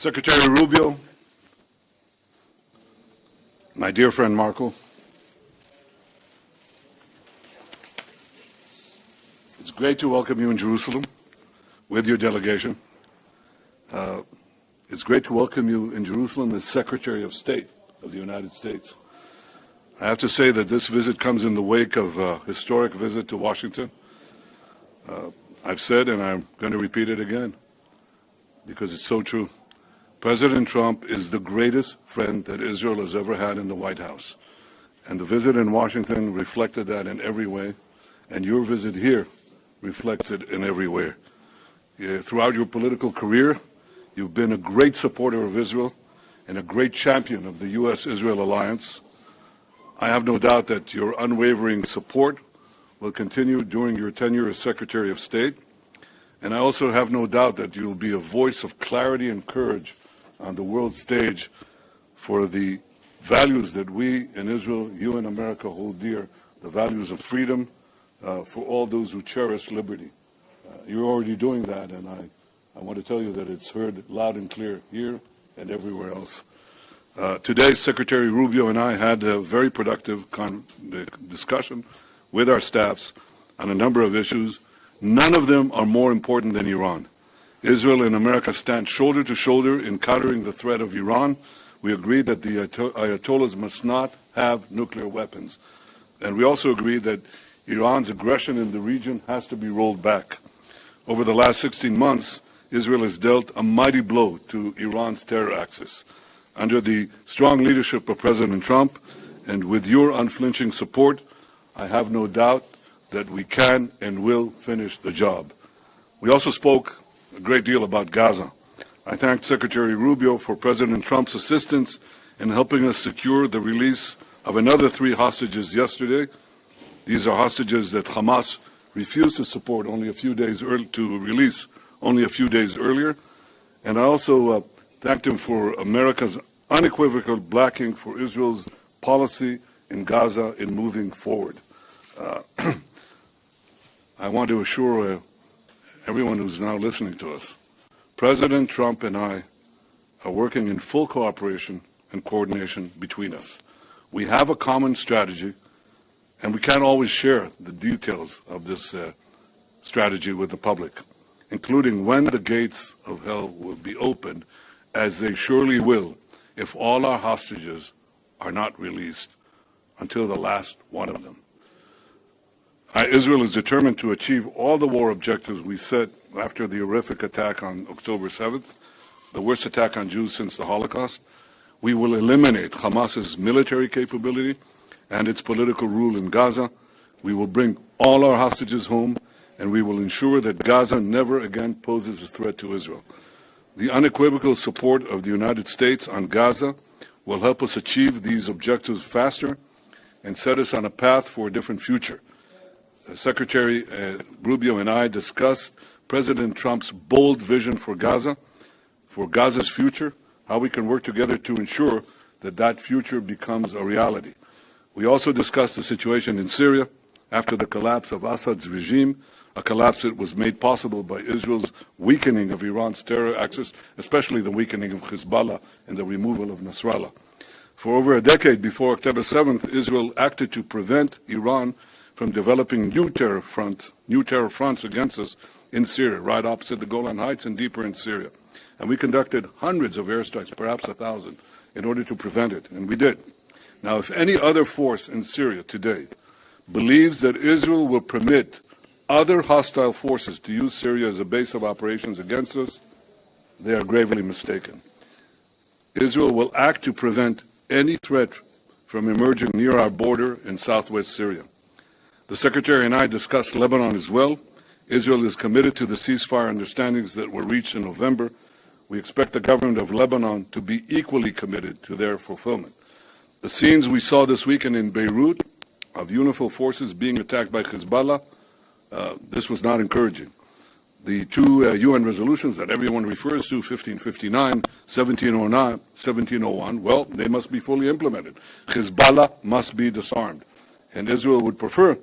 Secretary Rubio, my dear friend Marco, it's great to welcome you in Jerusalem with your delegation. It's great to welcome you in Jerusalem as Secretary of State of the United States. I have to say that this visit comes in the wake of a historic visit to Washington. I've said, and I'm going to repeat it again, because it's so true. President Trump is the greatest friend that Israel has ever had in the White House. And the visit in Washington reflected that in every way, and your visit here reflects it in every way. Throughout your political career, you've been a great supporter of Israel and a great champion of the U.S.-Israel alliance. I have no doubt that your unwavering support will continue during your tenure as Secretary of State, and I also have no doubt that you'll be a voice of clarity and courage on the world stage for the values that we in Israel, you in America, hold dear, the values of freedom for all those who cherish liberty. You're already doing that, and I want to tell you that it's heard loud and clear here and everywhere else. Today, Secretary Rubio and I had a very productive discussion with our staffs on a number of issues. None of them are more important than Iran. Israel and America stand shoulder to shoulder in countering the threat of Iran. We agreed that the Ayatollahs must not have nuclear weapons. And we also agreed that Iran's aggression in the region has to be rolled back. Over the last 16 months, Israel has dealt a mighty blow to Iran's terror axis. Under the strong leadership of President Trump and with your unflinching support, I have no doubt that we can and will finish the job. We also spoke a great deal about Gaza. I thank Secretary Rubio for President Trump's assistance in helping us secure the release of another 3 hostages yesterday. These are hostages that Hamas refused to support only a few days to release only a few days earlier. And I also thanked him for America's unequivocal backing for Israel's policy in Gaza in moving forward. I want to assure everyone who's now listening to us, President Trump and I are working in full cooperation and coordination between us. We have a common strategy, and we can't always share the details of this strategy with the public, including when the gates of hell will be opened, as they surely will if all our hostages are not released until the last one of them. Israel is determined to achieve all the war objectives we set after the horrific attack on October 7th, the worst attack on Jews since the Holocaust. We will eliminate Hamas's military capability and its political rule in Gaza. We will bring all our hostages home, and we will ensure that Gaza never again poses a threat to Israel. The unequivocal support of the United States on Gaza will help us achieve these objectives faster and set us on a path for a different future. Secretary Rubio and I discussed President Trump's bold vision for Gaza, for Gaza's future, how we can work together to ensure that that future becomes a reality. We also discussed the situation in Syria after the collapse of Assad's regime, a collapse that was made possible by Israel's weakening of Iran's terror axis, especially the weakening of Hezbollah and the removal of Nasrallah. For over a decade before October 7th, Israel acted to prevent Iran from developing new terror fronts against us in Syria, right opposite the Golan Heights and deeper in Syria. And we conducted hundreds of airstrikes, perhaps 1,000, in order to prevent it, and we did. Now, if any other force in Syria today believes that Israel will permit other hostile forces to use Syria as a base of operations against us, they are gravely mistaken. Israel will act to prevent any threat from emerging near our border in southwest Syria. The Secretary and I discussed Lebanon as well. Israel is committed to the ceasefire understandings that were reached in November. We expect the government of Lebanon to be equally committed to their fulfillment. The scenes we saw this weekend in Beirut of UNIFIL forces being attacked by Hezbollah, this was not encouraging. The 2 UN resolutions that everyone refers to, 1559, 1709, 1701, well, they must be fully implemented. Hezbollah must be disarmed. And Israel would prefer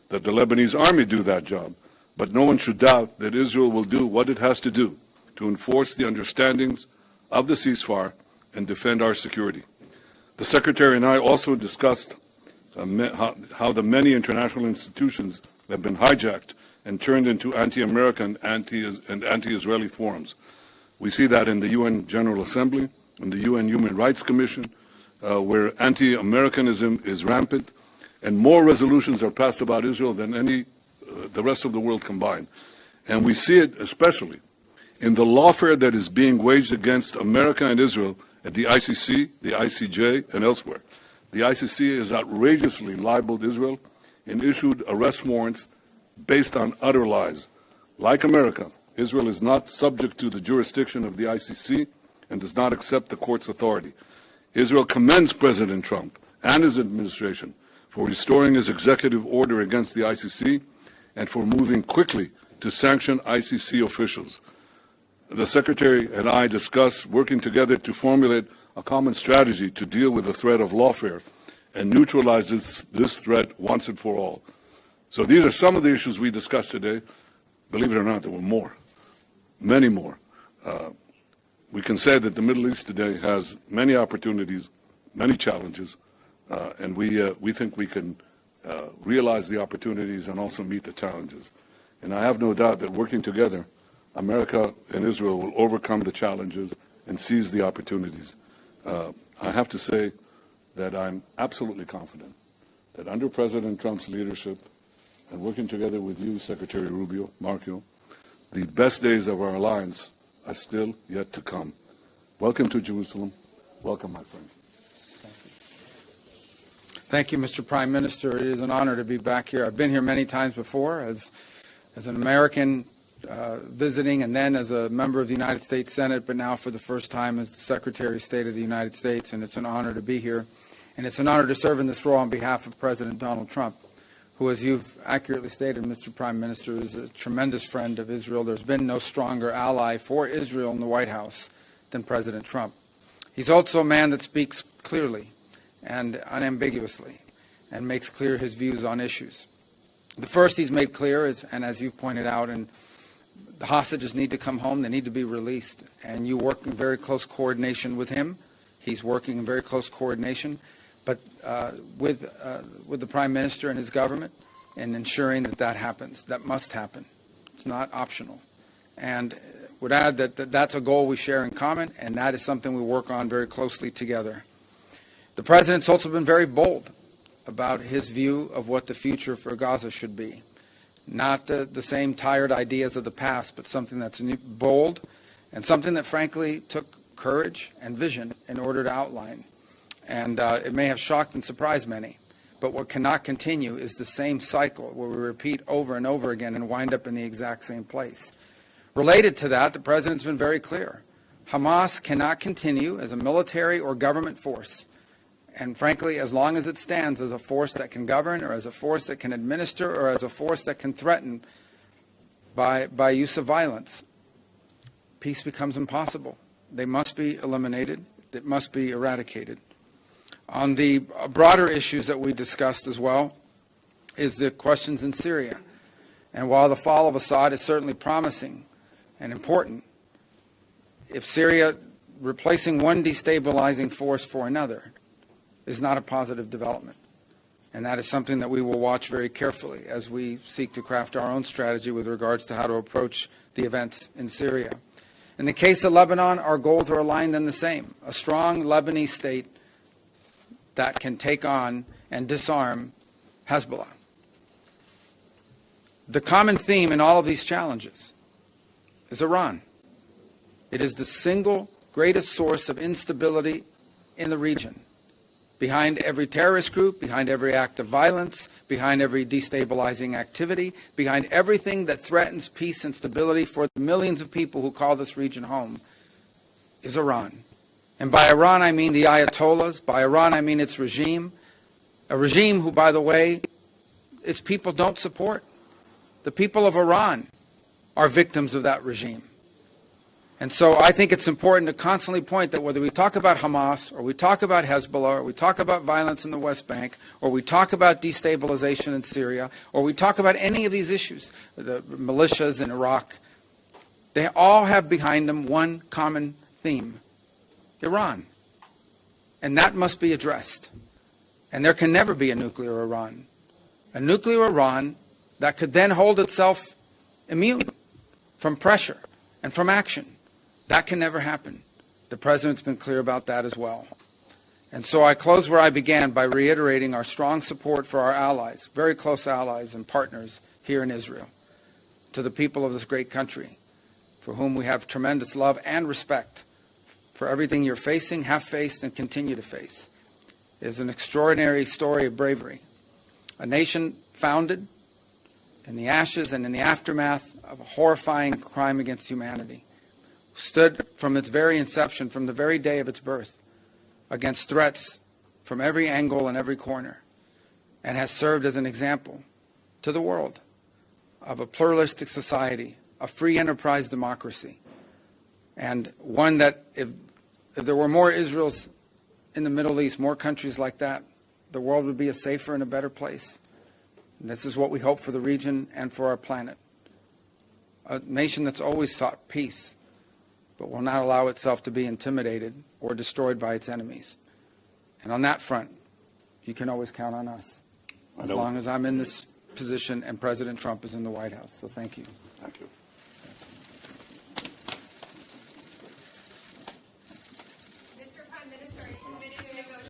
that the Lebanese army do that job. But no one should doubt that Israel will do what it has to do to enforce the understandings of the ceasefire and defend our security. The Secretary and I also discussed how the many international institutions have been hijacked and turned into anti-American and anti-Israeli forums. We see that in the UN General Assembly, in the UN Human Rights Commission, where anti-Americanism is rampant, and more resolutions are passed about Israel than the rest of the world combined. And we see it especially in the lawfare that is being waged against America and Israel at the ICC, the ICJ, and elsewhere. The ICC has outrageously libeled Israel and issued arrest warrants based on utter lies. Like America, Israel is not subject to the jurisdiction of the ICC and does not accept the court's authority. Israel commends President Trump and his administration for restoring his executive order against the ICC and for moving quickly to sanction ICC officials. The Secretary and I discussed working together to formulate a common strategy to deal with the threat of lawfare and neutralize this threat once and for all. So these are some of the issues we discussed today. Believe it or not, there were more, many more. We can say that the Middle East today has many opportunities, many challenges, and we think we can realize the opportunities and also meet the challenges. And I have no doubt that working together, America and Israel will overcome the challenges and seize the opportunities. I have to say that I'm absolutely confident that under President Trump's leadership and working together with you, Secretary Rubio, Marco, the best days of our alliance are still yet to come. Welcome to Jerusalem. Welcome, my friend. Thank you, Mr. Prime Minister. It is an honor to be back here. I've been here many times before as an American visiting and then as a member of the United States Senate, but now for the first time as the Secretary of State of the United States, and it's an honor to be here. And it's an honor to serve in this role on behalf of President Donald Trump, who, as you've accurately stated, Mr. Prime Minister, is a tremendous friend of Israel. There's been no stronger ally for Israel in the White House than President Trump. He's also a man that speaks clearly and unambiguously and makes clear his views on issues. The first he's made clear is, and as you've pointed out, and the hostages need to come home, they need to be released. And you work in very close coordination with him. He's working in very close coordination, but with the Prime Minister and his government in ensuring that that happens. That must happen. It's not optional. And would add that that's a goal we share in common, and that is something we work on very closely together. The President's also been very bold about his view of what the future for Gaza should be. Not the same tired ideas of the past, but something that's bold and something that, frankly, took courage and vision in order to outline. And it may have shocked and surprised many, but what cannot continue is the same cycle where we repeat over and over again and wind up in the exact same place. Related to that, the President's been very clear. Hamas cannot continue as a military or government force. And frankly, as long as it stands as a force that can govern or as a force that can administer or as a force that can threaten by use of violence, peace becomes impossible. They must be eliminated. It must be eradicated. On the broader issues that we discussed as well is the questions in Syria. And while the fall of Assad is certainly promising and important, if Syria replacing one destabilizing force for another is not a positive development. And that is something that we will watch very carefully as we seek to craft our own strategy with regards to how to approach the events in Syria. In the case of Lebanon, our goals are aligned and the same. A strong Lebanese state that can take on and disarm Hezbollah. The common theme in all of these challenges is Iran. It is the single greatest source of instability in the region. Behind every terrorist group, behind every act of violence, behind every destabilizing activity, behind everything that threatens peace and stability for the millions of people who call this region home, is Iran. And by Iran, I mean the Ayatollahs. By Iran, I mean its regime. A regime who, by the way, its people don't support. The people of Iran are victims of that regime. And so I think it's important to constantly point that whether we talk about Hamas or we talk about Hezbollah or we talk about violence in the West Bank or we talk about destabilization in Syria or we talk about any of these issues, the militias in Iraq, they all have behind them one common theme, Iran. And that must be addressed. And there can never be a nuclear Iran. A nuclear Iran that could then hold itself immune from pressure and from action. That can never happen. The President's been clear about that as well. And so I close where I began by reiterating our strong support for our allies, very close allies and partners here in Israel, to the people of this great country, for whom we have tremendous love and respect for everything you're facing, have faced, and continue to face. It is an extraordinary story of bravery. A nation founded in the ashes and in the aftermath of a horrifying crime against humanity, stood from its very inception, from the very day of its birth, against threats from every angle and every corner, and has served as an example to the world of a pluralistic society, a free enterprise democracy, and one that if there were more Israels in the Middle East, more countries like that, the world would be a safer and a better place. And this is what we hope for the region and for our planet. A nation that's always sought peace, but will not allow itself to be intimidated or destroyed by its enemies. And on that front, you can always count on us, as long as I'm in this position and President Trump is in the White House. So thank you. Thank you.